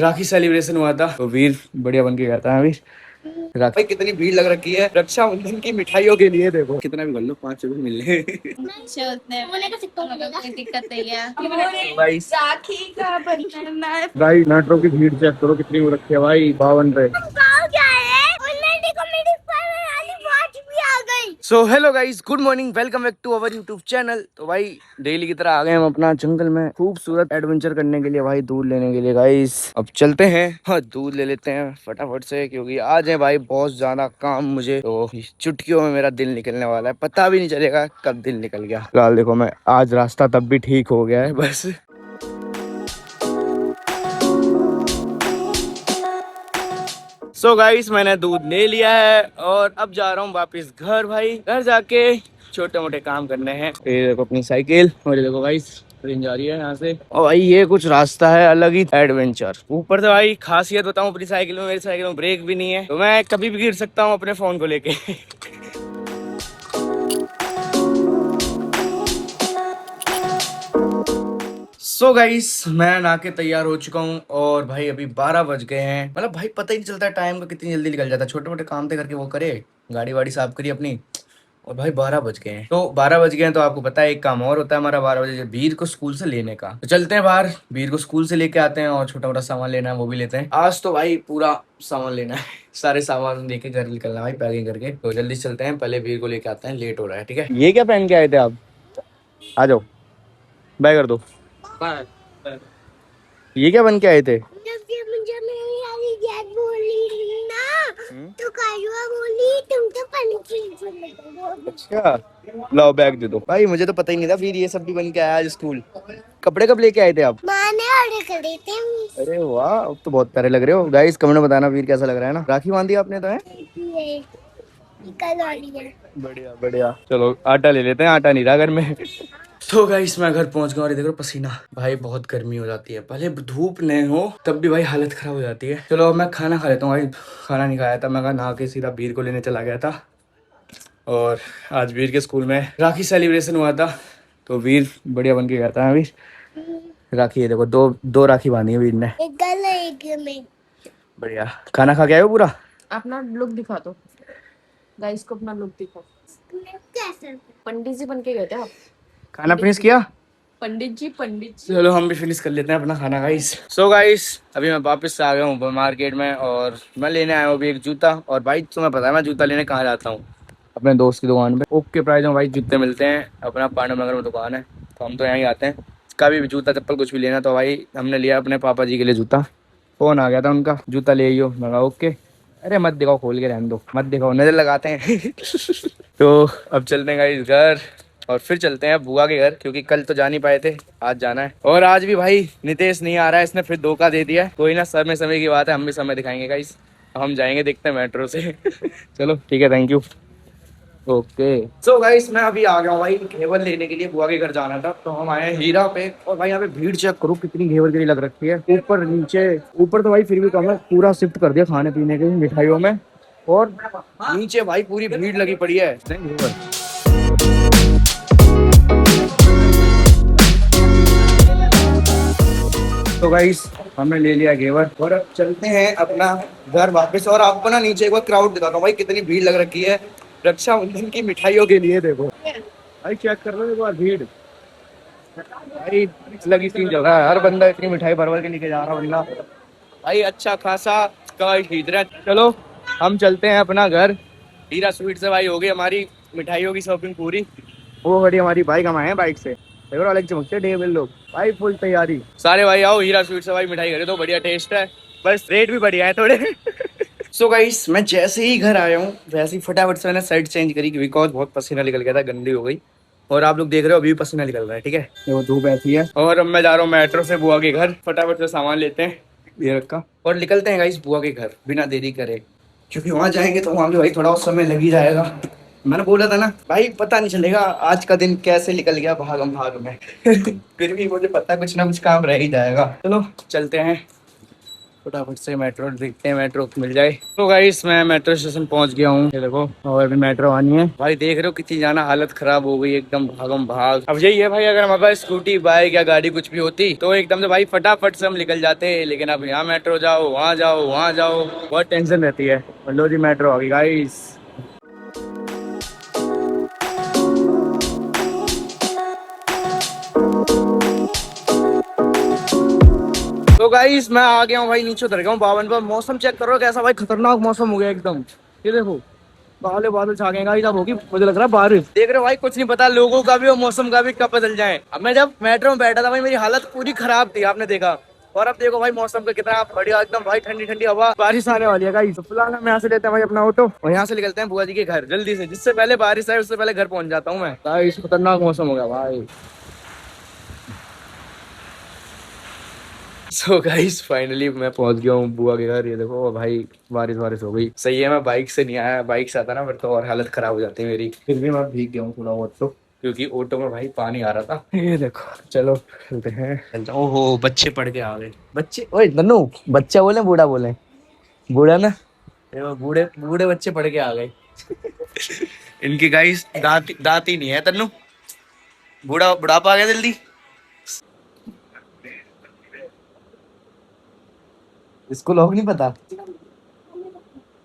राखी celebration हुआ था तो वीर बढ़िया बन के गया था। वीर भाई कितनी भीड़ लग रखी है रक्षाबंधन की मिठाइयों के लिए। देखो कितना भी कर लो 5 रुपए मिल रहे कोई दिक्कत नहीं है। भाई राखी का बंधन है। भाई मेट्रो की भीड़ चेक करो कितनी हो रखी है भाई 52 पे। So hello guys, good morning, welcome back to our YouTube channel. तो भाई डेली की तरह आ गए हम अपना जंगल में खूबसूरत एडवेंचर करने के लिए भाई, दूध लेने के लिए। गाइस अब चलते हैं, हाँ दूध ले लेते हैं फटाफट से क्योंकि आज है भाई बहुत ज्यादा काम मुझे। तो चुटकियों में मेरा दिल निकलने वाला है, पता भी नहीं चलेगा कब दिल निकल गया। फिलहाल देखो मैं आज रास्ता तब भी ठीक हो गया है बस। सो गाइस मैंने दूध ले लिया है और अब जा रहा हूँ वापस घर। भाई घर जाके छोटे मोटे काम करने हैं। ये देखो अपनी साइकिल और ये देखो गाइस ट्रेन जा रही है यहाँ से। और भाई ये कुछ रास्ता है अलग ही एडवेंचर। ऊपर से भाई खासियत बताऊँ अपनी साइकिल में, मेरी साइकिल में ब्रेक भी नहीं है तो मैं कभी भी गिर सकता हूँ अपने फोन को लेके। सो गाइस मैं नहा के तैयार हो चुका हूँ और भाई अभी 12 बज गए हैं। मतलब भाई पता ही नहीं चलता टाइम का कितनी जल्दी निकल जाता है। छोटे मोटे काम थे करके वो करे, गाड़ी वाड़ी साफ करी अपनी और भाई 12 बज गए हैं। तो 12 बज गए हैं तो आपको पता है एक काम और होता है हमारा 12 बजे वीर को स्कूल से लेने का। तो चलते हैं बाहर, वीर को स्कूल से लेके आते हैं और छोटा मोटा सामान लेना है वो भी लेते हैं। आज तो भाई पूरा सामान लेना है, सारे सामान लेके घर निकलना है भाई पैकिंग करके। तो जल्दी चलते हैं, पहले वीर को लेके आते हैं, लेट हो रहा है। ठीक है, ये क्या पहन के आए थे आप? आ जाओ, बाय कर दो। ये क्या बन के आए थे? तो काजुआ बोली तुम तो पंछी। अच्छा लाओ बैग दे दो। भाई मुझे तो पता ही नहीं था फिर ये सब भी बन के आया आज स्कूल। कपड़े कब लेके आए थे आप? माँ ने ऑर्डर करे थे। अरे वाह, अब तो बहुत प्यारे लग रहे हो। गाइस कमेंट में बताना वीर कैसा लग रहा है ना। राखी बांधी आपने तो है? ये कल वाली है। बढ़िया बढ़िया। चलो आटा ले लेते हैं, आटा नहीं रहा घर में। तो गाइस मैं घर पहुंच गया और देखो पसीना भाई, बहुत गर्मी हो जाती है। भले धूप नहीं हो तब भी भाई हालत खराब हो जाती है। चलो अब मैं खाना खा लेता हूँ भाई, खाना नहीं खाया था। मैं नहा के सीधा वीर को लेने चला गया था और आज वीर के स्कूल में राखी सेलिब्रेशन हुआ था तो वीर बढ़िया बन के गया था। वीर राखी, ये देखो दो दो राखी बांधी है वीर ने। एक गल है एक में। बढ़िया। खाना खा के आए हो पूरा? अपना लुक दिखा दो गाइस को, अपना लुक दिखाओ। कैसे? पंडित जी बन के गए थे आप? खाना फिनिश किया? पंडित जी पंडित जी। चलो हम भी फिनिश कर लेते हैं अपना खाना गाइस। सो गाइस अभी मैं वापस से आ गया हूँ मार्केट में और मैं लेने आया हूँ अभी एक जूता। और भाई तुम्हें पता है मैं जूता लेने कहाँ जाता हूँ? अपने दोस्त की दुकान पे। ओके प्राइस में भाई जूते मिलते हैं, अपना पांडव नगर में दुकान है तो हम तो यहाँ ही आते हैं। कभी भी जूता चप्पल कुछ भी लेना तो भाई हमने लिया अपने पापा जी के लिए जूता। फोन आ गया था उनका, जूता ले आइयो। मैं कहा ओके। अरे मत दिखाओ, खोल के रहने दो, मत दिखाओ, नजर लगाते हैं। तो अब चलते हैं गाइस घर और फिर चलते हैं बुआ के घर क्योंकि कल तो जा नहीं पाए थे, आज जाना है। और आज भी भाई नितेश नहीं आ रहा है, इसने फिर धोखा दे दिया। कोई ना, समय समय की बात है, हम भी समय दिखाएंगे गाइस। हम जाएंगे, देखते हैं मेट्रो से। चलो ठीक है, thank you. Okay so guys मैं अभी आ गया हूँ भाई घेवर लेने के लिए, बुआ के घर जाना था तो हम आए हैं हीरा पे। और भाई यहाँ पे भीड़ चेक करो कितनी घेवर गिरी लग रखी है, ऊपर नीचे। ऊपर तो भाई फिर भी कम है, पूरा शिफ्ट कर दिया खाने पीने की मिठाइयों में। और नीचे भाई पूरी भीड़ लगी पड़ी है घेवर। तो गाइस हमने ले लिया घेवर और अब चलते हैं अपना घर वापस। और आपको ना नीचे एक बार क्राउड दिखाता हूँ भाई, कितनी भीड़ लग रखी है रक्षाबंधन की मिठाइयों के लिए। देखो भाई चेक कर रहे हो एक बार भीड़ भाई, लगी सीन चल रहा है। हर बंदा इतनी मिठाई भर भर के लेके जा रहा है बंदा भाई, अच्छा खासा का खरीद रहा है। चलो हम चलते हैं अपना घर। हीरा स्वीट से भाई हो गई हमारी मिठाइयों की शॉपिंग पूरी। वो बड़ी हमारी बाइक, हम आए हैं बाइक से, अलग चमकते ढेर लोग भाई, फुल तैयारी। सारे भाई आओ हीरा स्वीट से भाई मिठाई खरीदो, बढ़िया टेस्ट है, बस रेट भी बढ़िया है थोड़े। सो गाइस मैं जैसे ही घर आया हूँ वैसे ही फटाफट से मैंने शर्ट चेंज करी बिकॉज बहुत पसीना निकल गया था, गंदी हो गई। और आप लोग देख रहे हो अभी भी पसीना निकल रहा है। ठीक है, वो धूप ऐसी है। और अब मैं जा रहा हूँ मेट्रो से बुआ के घर, फटाफट से सामान लेते हैं ये रखा और निकलते हैं गाइस बुआ के घर बिना देरी करे, क्योंकि वहां जाएंगे तो वहां भी भाई थोड़ा समय लग ही जाएगा। मैंने बोला था ना भाई, पता नहीं चलेगा आज का दिन कैसे निकल गया भागम भाग में। फिर भी मुझे पता कुछ ना कुछ काम रह ही जाएगा। चलो चलते हैं फटाफट से मेट्रो देखते हैं, मेट्रो मिल जाए। तो गाइस मैं मेट्रो स्टेशन पहुंच गया हूँ, ये देखो। और अभी मेट्रो आनी है भाई, देख रहे हो कितनी जाना हालत खराब हो गई, एकदम भागम भाग। अब यही है भाई, अगर हमारे पास स्कूटी बाइक या गाड़ी कुछ भी होती तो एकदम से भाई फटाफट से हम निकल जाते, लेकिन अब यहाँ मेट्रो जाओ, वहाँ जाओ, वहाँ जाओ, बहुत टेंशन रहती है। लो जी मेट्रो आ गई गाइस। तो गाइस मैं आ गया हूँ भाई, नीचे उतर गया हूँ 52 पर। मौसम चेक करो कैसा भाई, खतरनाक मौसम हो गया एकदम। ये देखो काले बादल छा गए गाइस, अब होगी मुझे लग रहा है बारिश। देख रहे हो भाई, कुछ नहीं पता लोगों का भी और मौसम का भी कब बदल जाए। अब मैं जब मेट्रो में बैठा था भाई, मेरी हालत पूरी खराब थी, आपने देखा। और अब देखो भाई मौसम का कितना बढ़िया, एकदम भाई ठंडी ठंडी हवा, बारिश आने वाली है गाइस। तो फिलहाल हम यहाँ से लेते हैं भाई अपना ऑटो और यहाँ से निकलते हैं बुआ जी के घर जल्दी से, जिससे पहले बारिश आए उससे पहले घर पहुंच जाता हूँ मैं। गाइस खतरनाक मौसम हो गया भाई। सो गाइस फाइनली मैं पहुंच गया हूँ बुआ के घर। ये देखो भाई बारिश बारिश हो गई। सही है मैं बाइक से नहीं आया, बाइक से आता ना फिर तो और हालत खराब हो जाती है मेरी। फिर भी मैं भीग गया हूँ थोड़ा बहुत तो, क्योंकि ऑटो में भाई पानी आ रहा था। ये देखो चलो चलते हैं। ओहो बच्चे पढ़ के आ गए। बच्चे ओए नन्नू, बच्चा बोले बूढ़ा बोले? बूढ़ा ना, ये वो बूढ़े बूढ़े बच्चे पढ़ के आ गए। इनकी गाइस दांत ही नहीं है तन्नू, बूढ़ा बुढ़ापा आ गया जल्दी। इसको लोग नहीं पता,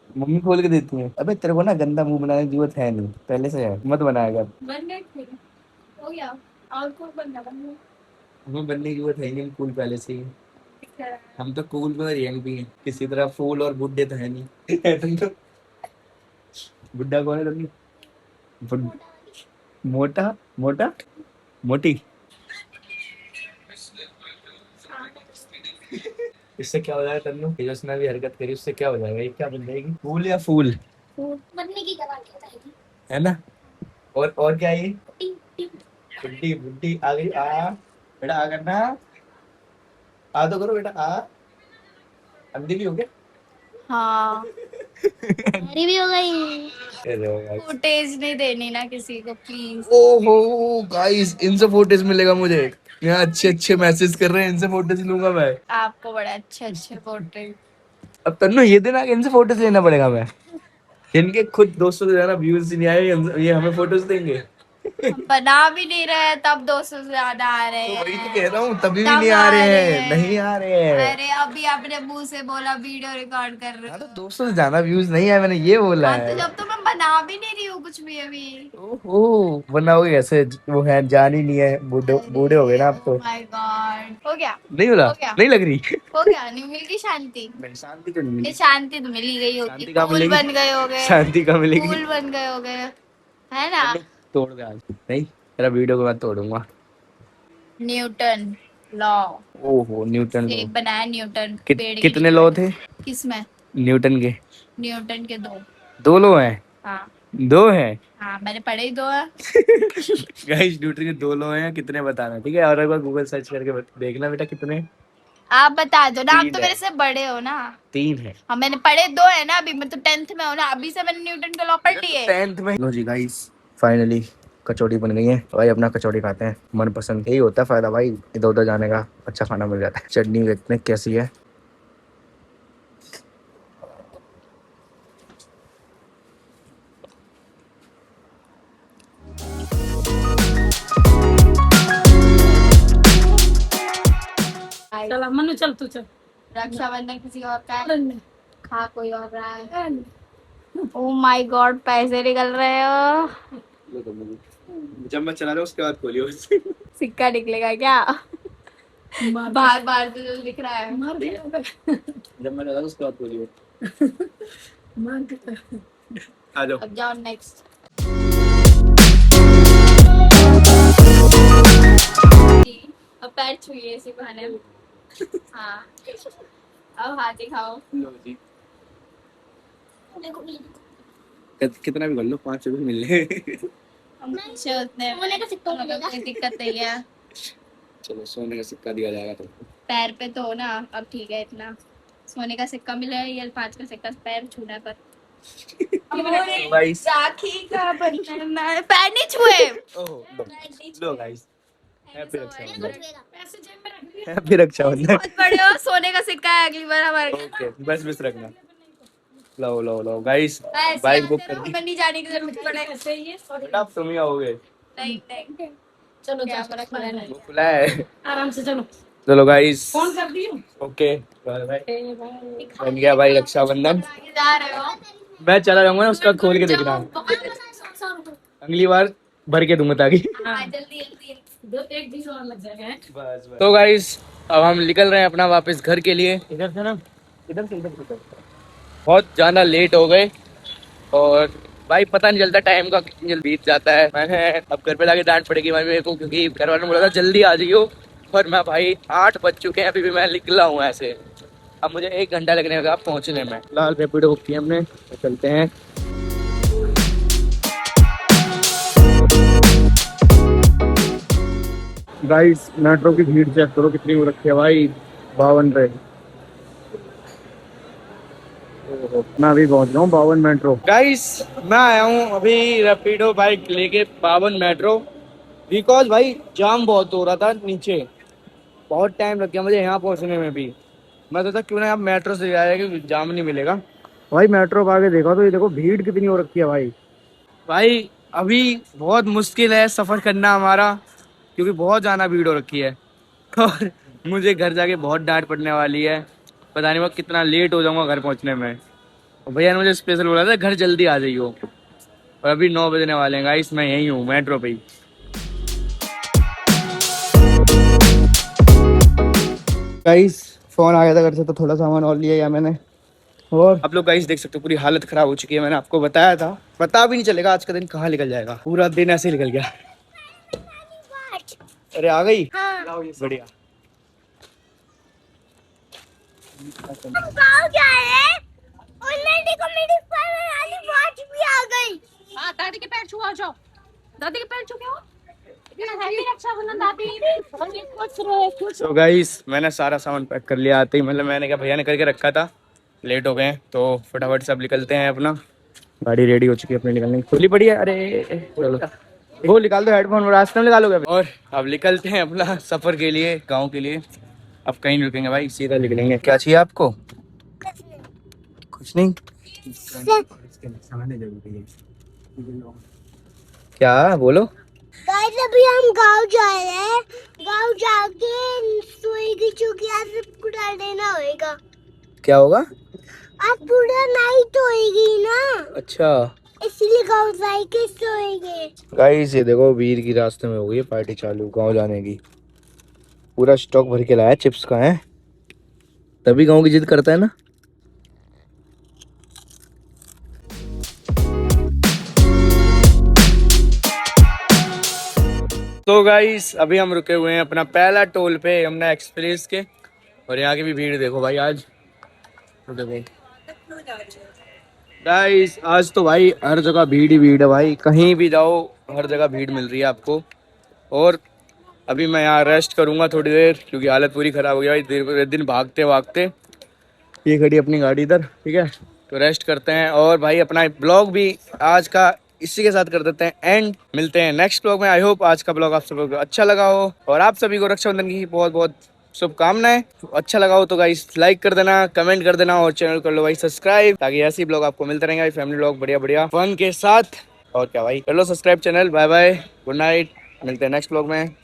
मम्मी खोल के देती है। अबे तेरे को ना गंदा मुंह बनाने की जरूरत है नहीं, पहले से है, मत बनाया कर। बन गए थे हो गया, और कौन बनना बनना हमें बनने की जरूरत है नहीं, कूल पहले से ही है। हम तो कूल में और यंग भी हैं, किसी तरह फूल और बुड्ढे तो है नहीं। तुम तो बुड्ढा कौन है तुम? मोटा मोटा मोटी। इससे क्या हो जाएगा तन्नू, तेजस्वी भी हरकत करी, उससे क्या हो जाएगा? ये क्या बन जाएगी, फूल या फूल? बनने की गारंटी बताएगी। है ना। और क्या है ये? बुड्ढी बुड्ढी आ गई। आ बेटा आ करना, आ तो करो बेटा आ। अंधी भी हो गया। हाँ मेरी भी हो गई। फुटेज नहीं देनी ना किसी को प्लीज। ओहो गाइस, इनसे फोटेज मिलेगा मुझे। यहाँ अच्छे अच्छे मैसेज कर रहे हैं, इनसे फोटेज लूंगा मैं। आपको बड़े अच्छे अच्छे पोर्ट्रेट। अब तन्नू ये दिन आके इनसे फोटोज लेना पड़ेगा मैं। इनके खुद दोस्तों से ज्यादा व्यूज नहीं आए, ये हमें फोटोज देंगे। हम बना भी नहीं रहे तब 200 से ज्यादा आ रहे तो वही तो हैं। कह रहा हूँ, तभी भी तब नहीं आ रहे हैं, हैं। नहीं आ रहे हैं। अरे अभी आपने मुंह से बोला वीडियो रिकॉर्ड कर रहे हाँ तो हो। दोस्तों से ज्यादा व्यूज नहीं आए, मैंने ये बोला हाँ तो है। जब तो मैं बना भी नहीं रही हूँ कुछ भी अभी। ओहो बनाओगे कैसे, वो है जान ही नहीं है, बूढ़े बूढ़े हो गए ना आप तो। माय गॉड हो गया। नहीं बोला, हो गया नहीं लग रही। हो गया, नहीं मिल गई शांति। मेरी शांति तो नहीं ये मिली। शांति तो मिल ही गई होगी, शांति कहाँ फूल मिलेगी? बन गए होगे। शांति कहाँ मिलेगी? फूल बन गए होगे है ना। तोड़ दे आज। नहीं तेरा वीडियो के बाद तोड़ूंगा। न्यूटन लॉ ओहो न्यूटन से लॉ। बनाया, न्यूटन पेड़ के कितने नीचे लॉ बैठा। थे किसमें? न्यूटन के? न्यूटन के दो। दो लॉ हैं? हाँ दो हैं। हाँ मैंने पढ़े ही दो है। गाइस न्यूटन के दो लॉ हैं, कितने बताना ठीक है, और एक बार गूगल सर्च करके देखना बेटा कितने। आप बता दो ना, आप तीन तो है। मेरे से बड़े हो ना। तीन है। हाँ मैंने पढ़े दो है ना, अभी मैं तो 10th में हूँ ना, अभी से मैंने न्यूटन के लॉ पढ़ लिए। 10th में। लो जी गाइस फाइनली कचौड़ी बन गई है भाई, अपना कचौड़ी खाते हैं, मन पसंद। यही होता है फायदा भाई, इधर उधर जाने का, अच्छा खाना मिल जाता है। चटनी देखते हैं कैसी है। चल मनु चल तू चल। रक्षाबंधन किसी और का है, खा कोई और रहा है। ओ माय गॉड पैसे निकल रहे हो। जब मैं चला रहा हूँ उसके बाद खोलियो। सिक्का निकलेगा क्या? मार बार बार तो जो दिख रहा है। मार दिया जब मैं चला उसके बाद खोलियो। मार दिया। आ जाओ। अब जाओ नेक्स्ट। अब पैर छुइए इसी बहाने। हाँ अब हाथ ही खाओ। लो जी कितना भी कर लो, 5 रुपए मिल रहे। हम अच्छे उतने सोने का सिक्का मिलेगा। कोई दिक्कत नहीं है। चलो सोने का सिक्का दिया जाएगा तुमको। पैर पे तो हो ना, अब ठीक है इतना। सोने का सिक्का मिला है या 5 का सिक्का पैर छूने पर। गाइस राखी का बंधन पैर नहीं छुए। ओहो लो गाइस हैप्पी रक्षाबंधन। पैसे जेब में रख लिए। हैप्पी रक्षाबंधन। बहुत बड़े हो, सोने का सिक्का है अगली बार हमारे ओके, बस रखना। लो लो लो गाइस, ऐसे बाइक बुक आते कर रहो, दी। हमें नहीं जाने की जरूरत पड़े। ऐसे ही है, sorry। बेटा आप तुम ही आओगे, नहीं नहीं, चलो क्या जाओ, फर्क पड़ा है? वो खुला है। आराम से चलो। चलो गाइस, फोन कर दी हूँ। Okay bye bye. बाय। बन गया भाई रक्षाबंधन। आगे जा रहे हो? मैं चला जाऊंगा ना, उसका खोल के देखना, अगली बार भर के दूंगा ताकि। हाँ, जल्दी जल्दी। एक दिन और लग जाएगा। बस बस। तो गाइस अब हम निकल रहे हैं अपना वापस घर के लिए। इधर से ना, इधर से बहुत ज्यादा लेट हो गए और भाई पता नहीं चलता टाइम का कितनी जल्दी बीत जाता है। मैंने अब घर पे जाके डांट पड़ेगी भाई मेरे को, क्योंकि घर वालों ने बोला था जल्दी आ जाइयो, पर मैं भाई 8 बज चुके हैं, अभी भी मैं निकला हूँ ऐसे। अब मुझे 1 घंटा लगने लगा पहुंचने में। फिलहाल रैपिडो बुक किया हमने, तो चलते हैं। गाइस मेट्रो की भीड़ चेक करो कितनी हो रखी है भाई, 52 पे। मैं अभी पहुंच रहा हूँ 52 मेट्रो। गाइस मैं आया हूँ अभी रैपिडो बाइक लेके 52 मेट्रो, बिकॉज भाई जाम बहुत हो रहा था नीचे, बहुत टाइम लग गया मुझे यहाँ पहुँचने में भी। मैं सोचा क्यों ना आप मेट्रो से जाए कि जाम नहीं मिलेगा। भाई मेट्रो पे आके देखा तो ये देखो भीड़ कितनी हो रखी है भाई। भाई अभी बहुत मुश्किल है सफ़र करना हमारा, क्योंकि बहुत ज़्यादा भीड़ हो रखी है और मुझे घर जाके बहुत डांट पड़ने वाली है। पता नहीं मैं कितना लेट हो जाऊंगा घर पहुंचने में। और भैया ने मुझे स्पेशल बोला था घर जल्दी आ जाइयो, और अभी 9 बजने वाले हैं गाइस, मैं यहीं हूँ मेट्रो पे ही। गाइस फोन आ गया था घर से, तो थोड़ा सामान और लिया या मैंने। और आप लोग गाइस देख सकते हो पूरी हालत खराब हो चुकी है। मैंने आपको बताया था, पता भी नहीं चलेगा आज का दिन कहाँ निकल जाएगा, पूरा दिन ऐसे ही निकल गया। अरे आ गई, हाँ। बढ़िया। गाँव जा रहे हैं और लड़की को मेरी वाली वॉच भी आ गई। हाँ, दादी के पैर छुआ जाओ। दादी के पैर छू के आओ। हैप्पी रक्षाबंधन दादी। खुश तो गाइस मैंने सारा सामान पैक कर लिया आते ही, मतलब मैंने क्या भैया ने करके रखा था, लेट हो गए हैं तो फटाफट सब निकलते हैं। अपना गाड़ी रेडी हो चुकी है अपने निकलने की, खुली पड़ी है। अरे चलो वो निकाल दो हेडफोन, रास्ते में निकालोगे। और अब निकलते हैं अपना सफर के लिए, गाँव के लिए। अब कहीं नहीं रुकेंगे भाई, सीधा निकलेंगे। क्या चाहिए आपको? कुछ नहीं। क्या बोलो? गाइस अभी हम गाँव जा रहे हैं, गाँव जाके सोएगी क्योंकि आज पूरा लेना होएगा। क्या होगा? आज पूरा नाइट होएगी ना, अच्छा इसलिए गाँव जाके सोएंगे। गाइस ये देखो वीर की रास्ते में हो गई है पार्टी चालू गांव जाने की। पूरा स्टॉक भर के लाया चिप्स का है, तभी गांव की जिद करता है ना। तो गाइस अभी हम रुके हुए हैं अपना पहला टोल पे यमुना एक्सप्रेस के, और यहाँ की भी भीड़ देखो भाई आज। तो देखो गाइस आज तो भाई हर जगह भीड़ ही भीड़ है भाई, कहीं भी जाओ हर जगह भीड़ मिल रही है आपको। और अभी मैं यहाँ रेस्ट करूँगा थोड़ी देर, क्योंकि हालत पूरी ख़राब हो गई भाई दिन भागते भागते। ये खड़ी अपनी गाड़ी इधर, ठीक है, तो रेस्ट करते हैं। और भाई अपना ब्लॉग भी आज का इसी के साथ कर देते हैं एंड। मिलते हैं नेक्स्ट ब्लॉग में। आई होप आज का ब्लॉग आप सबको अच्छा लगा हो, और आप सभी को रक्षाबंधन की बहुत बहुत शुभकामनाएं। अच्छा लगा हो तो गाइस लाइक कर देना, कमेंट कर देना, और चैनल कर लो भाई सब्सक्राइब, ताकि ऐसे ब्लॉग आपको मिलते रहेंगे फैमिली ब्लॉग बढ़िया बढ़िया फन के साथ। और क्या भाई, कर लो subscribe channel. Bye bye, good night, मिलते हैं नेक्स्ट ब्लॉग में।